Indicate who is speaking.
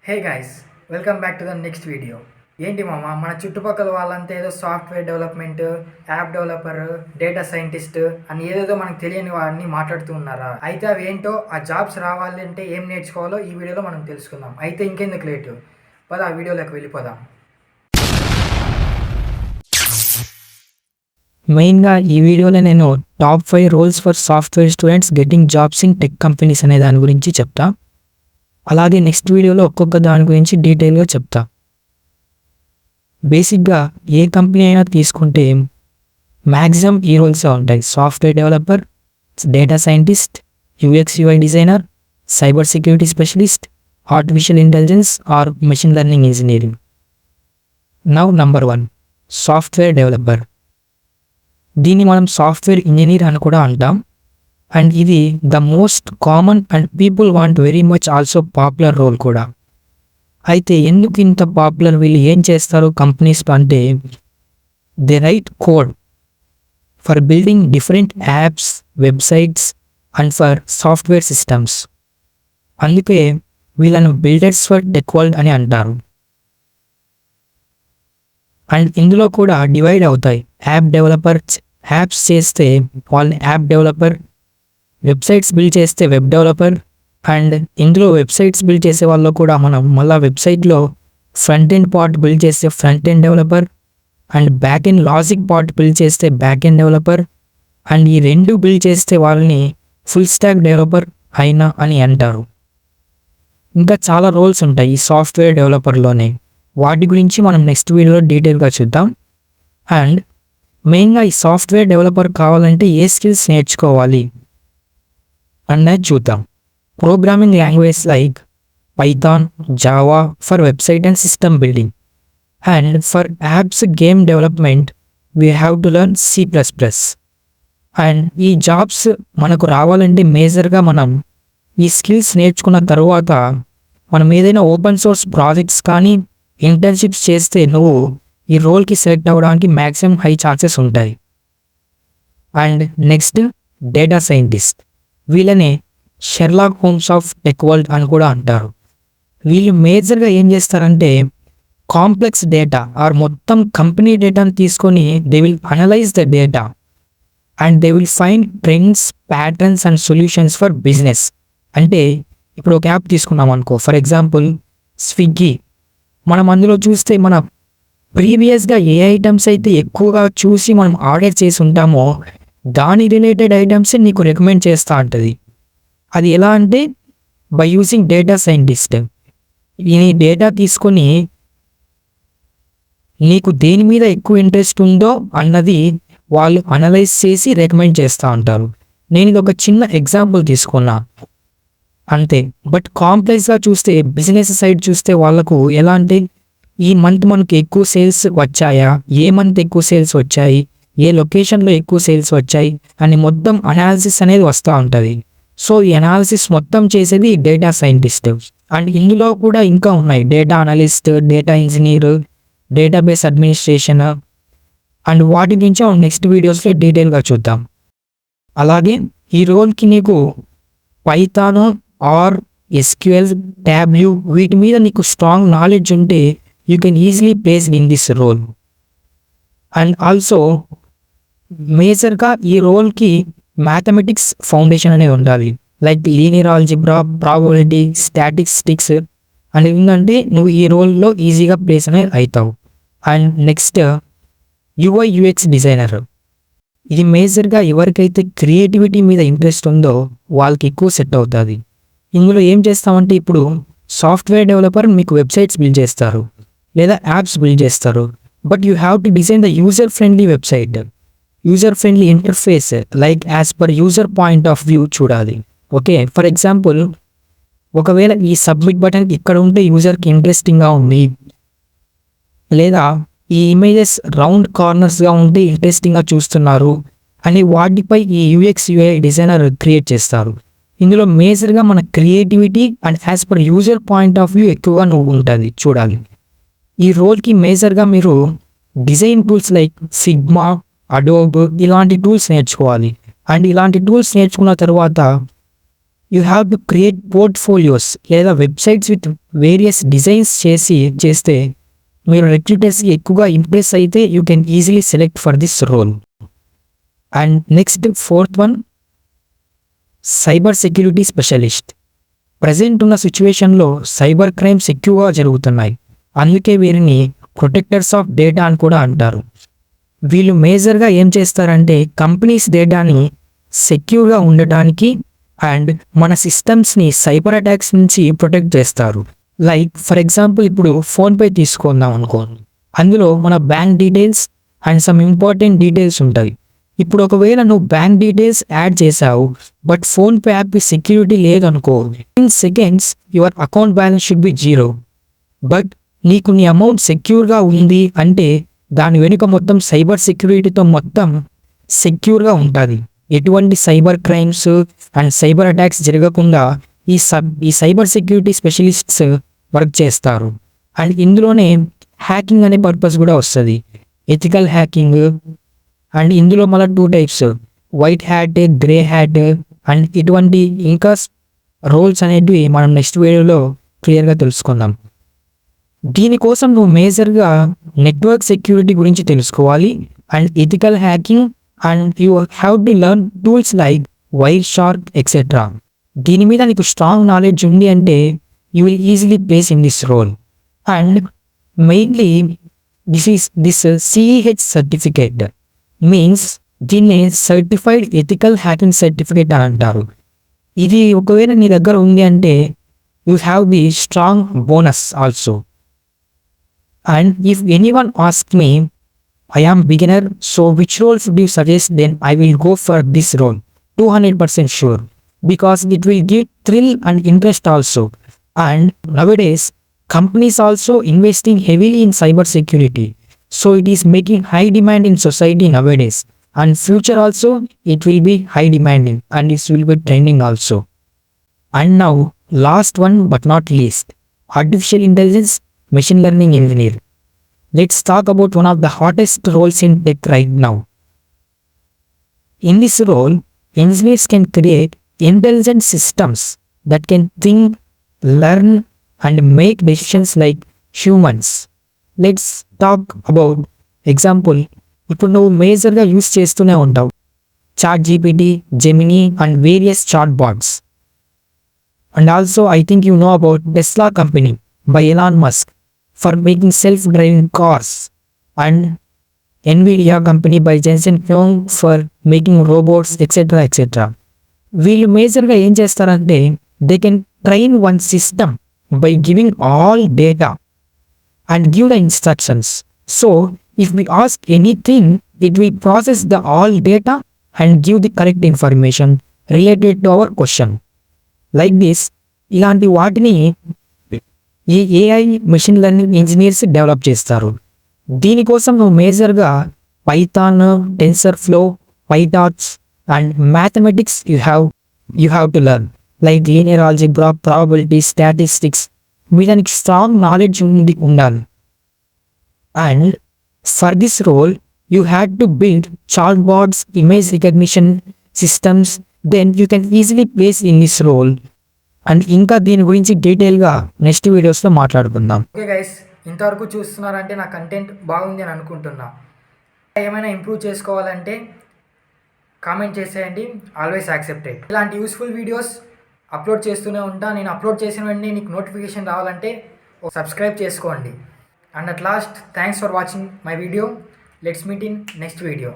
Speaker 1: Hey guys, welcome back to the next video. ఏంటి మామ, మన చుట్టుపక్కల వాళ్ళంతా ఏదో software development, app developer, data scientist అని ఏదేదో మనకు తెలియని వాడిని మాట్లాడుతూ ఉన్నారా? అయితే అవి ఏంటో, ఆ జాబ్స్ రావాలి అంటే ఏం నేర్చుకోవాలో ఈ వీడియోలో మనం తెలుసుకుందాం. అయితే ఇంకెందుకు లేటు, పద ఆ వీడియోలోకి వెళ్ళిపోదాం.
Speaker 2: మెయిన్గా ఈ వీడియోలో నేను top 5 roles for software students getting jobs in tech companies అనే దాని గురించి చెప్తా. అలాగే నెక్స్ట్ వీడియోలో ఒక్కొక్క దాని గురించి డీటెయిల్గా చెప్తా. బేసిక్గా ఏ కంపెనీ అయినా తీసుకుంటే మ్యాక్సిమం ఈ రోల్స్ ఉంటాయి: software developer, data scientist, UX UI designer, cyber security specialist, artificial intelligence or machine learning engineering. Now number 1, software developer. దీన్ని మనం సాఫ్ట్వేర్ ఇంజనీర్ అని కూడా అంటాం. అండ్ ఇది the most common and people want very much also popular role కూడా. అయితే ఎందుకు ఇంత పాపులర్? వీళ్ళు ఏం చేస్తారు కంపెనీస్ అంటే, they right code for building different apps, websites and for software systems. అందుకే వీళ్ళను బిల్డర్స్ ఫర్ టెక్ వరల్డ్ అని అంటారు. అండ్ ఇందులో కూడా డివైడ్ అవుతాయి. యాప్ డెవలపర్ యాప్స్ చేస్తే వాళ్ళని యాప్ డెవలపర్, వెబ్సైట్స్ బిల్డ్ చేస్తే వెబ్ డెవలపర్. అండ్ ఇందులో వెబ్సైట్స్ బిల్డ్ చేసే వాళ్ళు కూడా మనం మళ్ళీ వెబ్సైట్లో ఫ్రంట్ ఎండ్ పార్ట్ బిల్డ్ చేస్తే front end developer, and back end logic part build చేస్తే బ్యాక్ ఎండ్ డెవలపర్. అండ్ ఈ రెండు బిల్డ్ చేస్తే వాళ్ళని ఫుల్ స్టాక్ డెవలపర్ అయినా అని అంటారు. ఇంకా చాలా రోల్స్ ఉంటాయి ఈ సాఫ్ట్వేర్ డెవలపర్లోనే. వాటి గురించి మనం నెక్స్ట్ వీడియోలో డీటెయిల్గా చూద్దాం. అండ్ మెయిన్గా ఈ సాఫ్ట్వేర్ డెవలపర్ కావాలంటే ఏ స్కిల్స్ నేర్చుకోవాలి అన్నది చూద్దాం. Programming language like Python, Java for website and system building. And for apps, game development we have to learn C++. And ఈ జాబ్స్ మనకు రావాలంటే మేజర్గా మనం ఈ స్కిల్స్ నేర్చుకున్న తర్వాత మనం ఏదైనా ఓపెన్ సోర్స్ ప్రాజెక్ట్స్ కానీ ఇంటర్న్షిప్స్ చేస్తే నువ్వు ఈ రోల్కి సెలెక్ట్ అవ్వడానికి మ్యాక్సిమం హై ఛాన్సెస్ ఉంటాయి. And next, data scientist. వీళ్ళని Sherlock Holmes of tech world అని కూడా అంటారు. వీళ్ళు మేజర్గా ఏం చేస్తారంటే, కాంప్లెక్స్ డేటా ఆర్ మొత్తం కంపెనీ డేటాను తీసుకొని they will analyse the data and they will find trends, patterns and solutions for business. అంటే ఇప్పుడు ఒక యాప్ తీసుకున్నాం అనుకో, ఫర్ ఎగ్జాంపుల్ స్విగ్గీ. మనం అందులో చూస్తే మన ప్రీవియస్గా ఏ ఐటమ్స్ అయితే ఎక్కువగా చూసి మనం ఆర్డర్ చేసి ఉంటామో దాని రిలేటెడ్ ఐటమ్స్ నీకు రికమెండ్ చేస్తూ ఉంటుంది. అది ఎలా అంటే, బై యూజింగ్ డేటా సైంటిస్ట్. ఈ డేటా తీసుకొని నీకు దేని మీద ఎక్కువ ఇంట్రెస్ట్ ఉందో అన్నది వాళ్ళు అనలైజ్ చేసి రికమెండ్ చేస్తూ ఉంటారు. నేను ఇది ఒక చిన్న ఎగ్జాంపుల్ తీసుకున్నా అంతే. బట్ కాంప్లెక్స్గా చూస్తే, బిజినెస్ సైడ్ చూస్తే వాళ్ళకు ఎలా అంటే, ఈ మంత్ మనకు ఎక్కువ సేల్స్ వచ్చాయా, ఏ మంత్ ఎక్కువ సేల్స్ వచ్చాయి, ఏ లొకేషన్లో ఎక్కువ సేల్స్ వచ్చాయి అని మొత్తం అనాలిసిస్ అనేది వస్తూ ఉంటుంది. సో ఈ అనాలిసిస్ మొత్తం చేసేది డేటా సైంటిస్ట్. అండ్ ఇందులో కూడా ఇంకా ఉన్నాయి: data analyst, data engineer, database administration. And వాటి గురించి నెక్స్ట్ వీడియోస్లో డీటెయిల్గా చూద్దాం. అలాగే ఈ రోల్కి నీకు పైథాన్ ఆర్ SQL, టాబ్ల్యూ వీటి మీద నీకు స్ట్రాంగ్ నాలెడ్జ్ ఉంటే you can easily place in this role. And also మేజర్గా ఈ రోల్కి మ్యాథమెటిక్స్ ఫౌండేషన్ అనేది ఉండాలి. Like linear algebra, probability, statistics అని ఏంటంటే నువ్వు ఈ రోల్లో ఈజీగా ప్లేస్ అనేది అవుతావు. And next, UI/UX designer. ఇది మేజర్గా ఎవరికైతే క్రియేటివిటీ మీద ఇంట్రెస్ట్ ఉందో వాళ్ళకి ఎక్కువ సెట్ అవుతుంది. ఇందులో ఏం చేస్తామంటే, ఇప్పుడు సాఫ్ట్వేర్ డెవలపర్ మీకు వెబ్సైట్స్ బిల్డ్ చేస్తారు లేదా యాప్స్ బిల్డ్ చేస్తారు. But you have to design the user friendly website, user friendly interface like as per user point of view చూడాలి. ఓకే, ఫర్ ఎగ్జాంపుల్ ఒకవేళ ఈ సబ్మిట్ బటన్ ఇక్కడ ఉంటే యూజర్కి ఇంట్రెస్టింగ్గా ఉంది, లేదా ఈ ఇమేజెస్ రౌండ్ కార్నర్స్గా ఉంటే ఇంట్రెస్టింగ్గా చూస్తున్నారు అని వాటిపై ఈ UX/UI డిజైనర్ క్రియేట్ చేస్తారు. ఇందులో మేజర్గా మన creativity and as per user point of view ఎక్కువగా నువ్వు ఉంటుంది చూడాలి. ఈ రోల్కి మేజర్గా మీరు design tools like Figma, Adobe ఇలాంటి టూల్స్ నేర్చుకోవాలి. అండ్ ఇలాంటి టూల్స్ నేర్చుకున్న తర్వాత you have to create portfolios లేదా వెబ్సైట్స్ విత్ వేరియస్ డిజైన్స్ చేస్తే మీరు రిక్రూటర్స్కి ఎక్కువగా ఇంప్రెస్ అయితే you can easily select for this role. And next fourth one, cyber security specialist. Present ఉన్న సిచ్యువేషన్లో సైబర్ క్రైమ్స్ ఎక్కువగా జరుగుతున్నాయి. అందుకే వీరిని ప్రొటెక్టర్స్ ఆఫ్ డేటా అని కూడా అంటారు. వీళ్ళు మేజర్గా ఏం చేస్తారంటే కంపెనీస్ డేటాని సెక్యూర్గా ఉండటానికి అండ్ మన సిస్టమ్స్ని సైబర్ అటాక్స్ నుంచి ప్రొటెక్ట్ చేస్తారు. లైక్ ఫర్ ఎగ్జాంపుల్ ఇప్పుడు ఫోన్పే తీసుకుందాం అనుకోండి, అందులో మన bank details and some important details ఉంటాయి. ఇప్పుడు ఒకవేళ నువ్వు బ్యాంక్ డీటెయిల్స్ యాడ్ చేసావు బట్ ఫోన్పే యాప్కి సెక్యూరిటీ లేదనుకో, in seconds your account balance should be 0. But నీకు నీ అమౌంట్ సెక్యూర్గా ఉంది అంటే దాని వెనుక మొత్తం సైబర్ సెక్యూరిటీతో మొత్తం సెక్యూర్గా ఉంటుంది. ఎటువంటి cyber crimes and cyber attacks జరగకుండా ఈ సైబర్ సెక్యూరిటీ స్పెషలిస్ట్స్ వర్క్ చేస్తారు. అండ్ ఇందులోనే హ్యాకింగ్ అనే పర్పస్ కూడా వస్తుంది, ఎథికల్ హ్యాకింగ్. అండ్ ఇందులో మళ్ళీ 2 types, white hat, grey hat. And ఇటువంటి ఇంకా రోల్స్ అనేటివి మనం నెక్స్ట్ వీడియోలో క్లియర్గా తెలుసుకుందాం. దీనికోసం నువ్వు మేజర్గా నెట్వర్క్ సెక్యూరిటీ గురించి తెలుసుకోవాలి and ethical hacking and you have to learn tools like Wireshark etcetera. దీని మీద నీకు స్ట్రాంగ్ నాలెడ్జ్ ఉంది అంటే you will easily place in this role. And mainly this CEH certificate means దీన్ని సర్టిఫైడ్ ఎథికల్ హ్యాకింగ్ సర్టిఫికేట్ అని అంటారు. ఇది ఒకవేళ నీ దగ్గర ఉంది అంటే you have the strong bonus also. And if anyone asks me, I am beginner, so which role should you suggest? Then I will go for this role. 200% sure. Because it will give thrill and interest also. And nowadays, companies also investing heavily in cyber security. So it is making high demand in society nowadays. And future also, it will be high demanding and it will be trending also. And now, last one but not least, artificial intelligence machine learning engineer. Let's talk about one of the hottest roles in tech right now. In this role, engineers can create intelligent systems that can think, learn, and make decisions like humans. Let's talk about example. ఇప్పుడు నువ్వు మేజర్గా use చేస్తూనే ఉంటావు ChatGPT, Gemini and various chatbots. And also I think you know about Tesla company by Elon Musk for making self-driving cars and Nvidia company by Jensen Huang for making robots etc. etc. వీళ్ళు మేజర్గా ఏం చేస్తారంటే they can train one system by giving all data and give the instructions. So if we ask anything it will process the all data and give the correct information related to our question. Like this ఇలాంటి వాటిని ఈ AI machine learning engineers develop చేస్తారు. దీనికోసం నువ్వు మేజర్గా Python, TensorFlow, PyTorch and mathematics you have to learn like linear algebra, probability, statistics మీద నీకు strong knowledge ఉండాలి. And for this role you had to build chatbots, image recognition systems, then you can easily place in this role. And ఇంకా దీని గురించి డీటెయిల్గా next వీడియోస్లో మాట్లాడుకుందాం.
Speaker 1: Okay guys, ఇంతవరకు చూస్తున్నారంటే నా కంటెంట్ బాగుంది అని అనుకుంటున్నా. ఏమైనా ఇంప్రూవ్ చేసుకోవాలంటే కామెంట్ చేసేయండి, ఆల్వేస్ యాక్సెప్టెడ్. ఇలాంటి యూస్ఫుల్ వీడియోస్ అప్లోడ్ చేస్తూనే ఉంటా. నేను అప్లోడ్ చేసిన వెంటనే నీకు నోటిఫికేషన్ రావాలంటే సబ్స్క్రైబ్ చేసుకోండి. And at last, thanks for watching my video. Let's meet in next video.